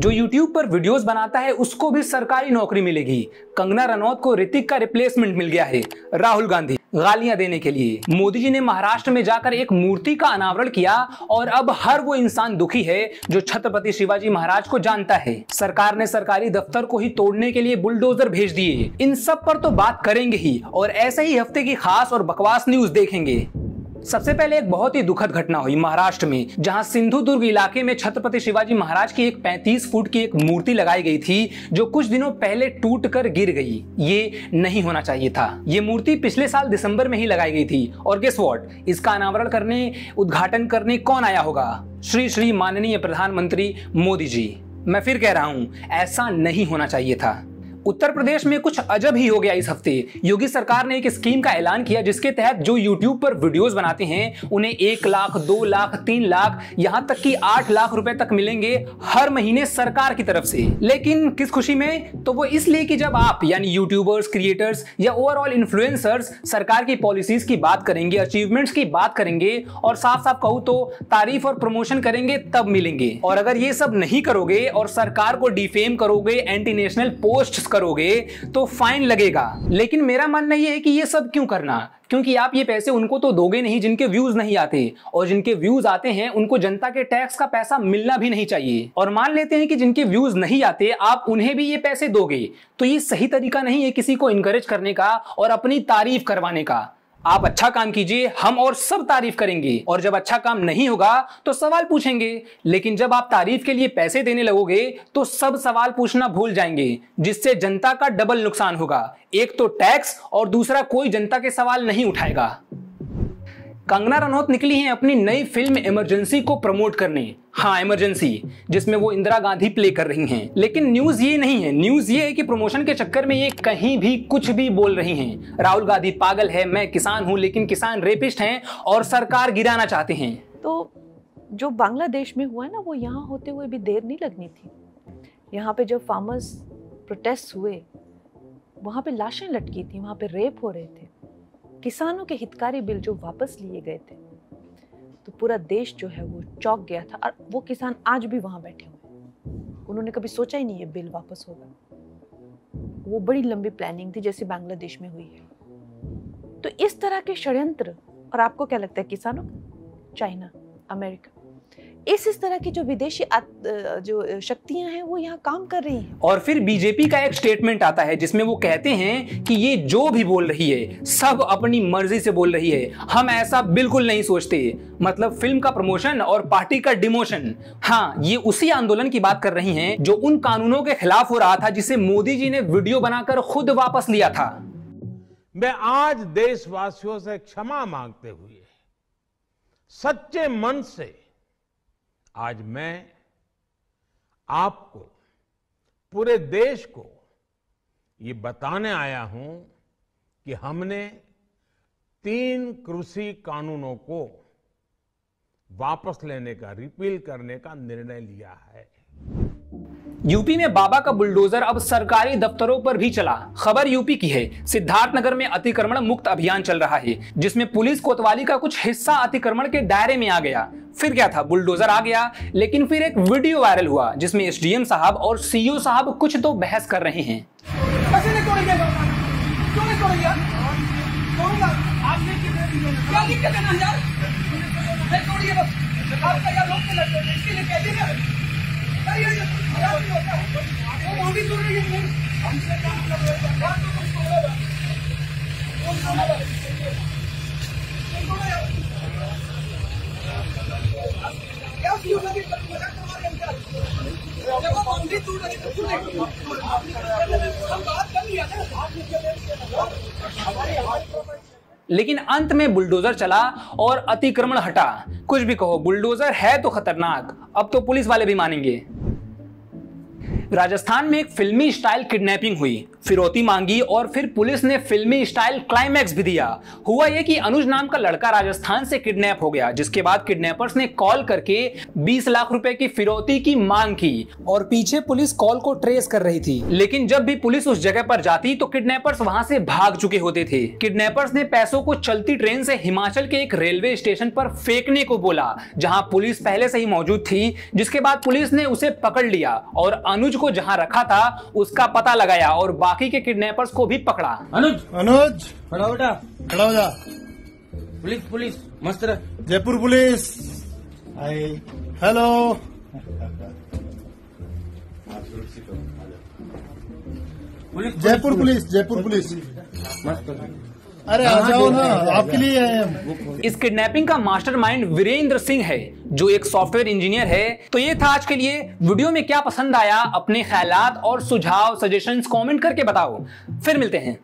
जो YouTube पर videos बनाता है उसको भी सरकारी नौकरी मिलेगी। कंगना रनौत को ऋतिक का रिप्लेसमेंट मिल गया है। राहुल गांधी गालियां देने के लिए मोदी जी ने महाराष्ट्र में जाकर एक मूर्ति का अनावरण किया और अब हर वो इंसान दुखी है जो छत्रपति शिवाजी महाराज को जानता है। सरकार ने सरकारी दफ्तर को ही तोड़ने के लिए बुलडोजर भेज दिए। इन सब पर तो बात करेंगे ही और ऐसे ही हफ्ते की खास और बकवास न्यूज देखेंगे। सबसे पहले एक बहुत ही दुखद घटना हुई महाराष्ट्र में, जहां सिंधुदुर्ग इलाके में छत्रपति शिवाजी महाराज की एक 35 फुट की एक मूर्ति लगाई गई थी जो कुछ दिनों पहले टूटकर गिर गई। ये नहीं होना चाहिए था। ये मूर्ति पिछले साल दिसंबर में ही लगाई गई थी और गेस व्हाट, इसका अनावरण करने, उद्घाटन करने कौन आया होगा? श्री माननीय प्रधानमंत्री मोदी जी। मैं फिर कह रहा हूं, ऐसा नहीं होना चाहिए था। उत्तर प्रदेश में कुछ अजब ही हो गया इस हफ्ते। योगी सरकार ने एक स्कीम का ऐलान किया जिसके तहत जो YouTube पर वीडियोस बनाते हैं उन्हें 1 लाख, 2 लाख, 3 लाख, यहां तक कि 8 लाख रुपए तक मिलेंगे हर महीने सरकार की तरफ से। लेकिन किस खुशी में? तो वो इसलिए कि जब आप यानी यूट्यूबर्स, क्रिएटर्स या ओवरऑल इन्फ्लुएंसर्स सरकार की पॉलिसीज की बात करेंगे, अचीवमेंट्स की बात करेंगे और साफ साफ कहूं तो तारीफ और प्रमोशन करेंगे तब मिलेंगे। और अगर ये सब नहीं करोगे और सरकार को डिफेम करोगे, एंटी नेशनल पोस्ट करोगे तो फाइन लगेगा। लेकिन मेरा मानना यह है कि ये सब क्यों करना, क्योंकि आप ये पैसे उनको तो दोगे नहीं जिनके व्यूज नहीं आते, और जिनके व्यूज आते हैं उनको जनता के टैक्स का पैसा मिलना भी नहीं चाहिए। और मान लेते हैं कि जिनके व्यूज नहीं आते आप उन्हें भी ये पैसे दोगे, तो ये सही तरीका नहीं है किसी को इनकरेज करने का और अपनी तारीफ करवाने का। आप अच्छा काम कीजिए, हम और सब तारीफ करेंगे, और जब अच्छा काम नहीं होगा तो सवाल पूछेंगे। लेकिन जब आप तारीफ के लिए पैसे देने लगोगे तो सब सवाल पूछना भूल जाएंगे, जिससे जनता का डबल नुकसान होगा। एक तो टैक्स और दूसरा कोई जनता के सवाल नहीं उठाएगा। कंगना रनौत निकली हैं अपनी नई फिल्म इमरजेंसी को प्रमोट करने। हाँ, इमरजेंसी, जिसमें वो इंदिरा गांधी प्ले कर रही हैं। लेकिन न्यूज ये नहीं है, न्यूज ये है कि प्रमोशन के चक्कर में ये कहीं भी कुछ भी बोल रही हैं। राहुल गांधी पागल है, मैं किसान हूं, लेकिन किसान रेपिस्ट हैं और सरकार गिराना चाहते हैं। तो जो बांग्लादेश में हुआ है ना, वो यहाँ होते हुए भी देर नहीं लगनी थी। यहाँ पे जब फार्मर्स प्रोटेस्ट हुए, वहाँ पे लाशें लटकी थी, वहाँ पे रेप हो रहे थे, किसानों के हितकारी बिल जो वापस लिए गए थे, तो पूरा देश जो है वो चौंक गया था। और वो किसान आज भी वहां बैठे हुए, उन्होंने कभी सोचा ही नहीं ये बिल वापस होगा। वो बड़ी लंबी प्लानिंग थी जैसे बांग्लादेश में हुई है। तो इस तरह के षड्यंत्र, और आपको क्या लगता है किसानों, चाइना, अमेरिका, इस तरह की जो विदेशी जो शक्तियां हैं वो यहाँ काम कर रही हैं। और फिर बीजेपी का एक स्टेटमेंट आता है जिसमें वो कहते हैं कि ये जो भी बोल रही है सब अपनी मर्जी से बोल रही है, हम ऐसा बिल्कुल नहीं सोचते। मतलब फिल्म का प्रमोशन और पार्टी का डिमोशन। हाँ, ये उसी आंदोलन की बात कर रही हैं जो उन कानूनों के खिलाफ हो रहा था जिसे मोदी जी ने वीडियो बनाकर खुद वापस लिया था। मैं आज देशवासियों से क्षमा मांगते हुए सच्चे मन से आज मैं आपको, पूरे देश को ये बताने आया हूं कि हमने 3 कृषि कानूनों को वापस लेने का, रिपील करने का निर्णय लिया है। यूपी में बाबा का बुलडोजर अब सरकारी दफ्तरों पर भी चला। खबर यूपी की है। सिद्धार्थनगर में अतिक्रमण मुक्त अभियान चल रहा है जिसमें पुलिस कोतवाली का कुछ हिस्सा अतिक्रमण के दायरे में आ गया। फिर क्या था, बुलडोजर आ गया, लेकिन फिर एक वीडियो वायरल हुआ जिसमें एसडीएम साहब और सीईओ साहब कुछ तो बहस कर रहे हैं। लेकिन अंत में बुलडोजर चला और अतिक्रमण हटा। कुछ भी कहो, बुलडोजर है तो खतरनाक, अब तो पुलिस वाले भी मानेंगे। राजस्थान में एक फिल्मी स्टाइल किडनैपिंग हुई, फिरौती मांगी और फिर पुलिस ने फिल्मी स्टाइल क्लाइमैक्स भी दिया। हुआ यह कि अनुज नाम का लड़का राजस्थान से किडनैप हो गया, जिसके बाद किडनैपर्स ने कॉल करके 20 लाख रुपए की फिरौती की मांग की और पीछे पुलिस कॉल को ट्रेस कर रही थी। लेकिन जब भी पुलिस उस जगह पर जाती तो किडनैपर्स वहां से भाग चुके होते थे। किडनैपर्स ने पैसों को चलती ट्रेन से हिमाचल के एक रेलवे स्टेशन पर फेंकने को बोला, जहां पुलिस पहले से ही मौजूद थी। जिसके बाद पुलिस ने उसे पकड़ लिया और अनुज को जहां रखा था उसका पता लगाया और बाकी के किडनैपर्स को भी पकड़ा। अनुज खड़ा हो जा, खड़ा हो जा। पुलिस पुलिस मस्त रह। Jaipur police. Hello. Jaipur police, Jaipur police. मस्त। अरे आ जाओ ना, आपके लिए आए हैं। इस किडनैपिंग का मास्टरमाइंड वीरेंद्र सिंह है, जो एक सॉफ्टवेयर इंजीनियर है। तो ये था आज के लिए। वीडियो में क्या पसंद आया, अपने ख्यालात और सुझाव सजेशंस कमेंट करके बताओ। फिर मिलते हैं।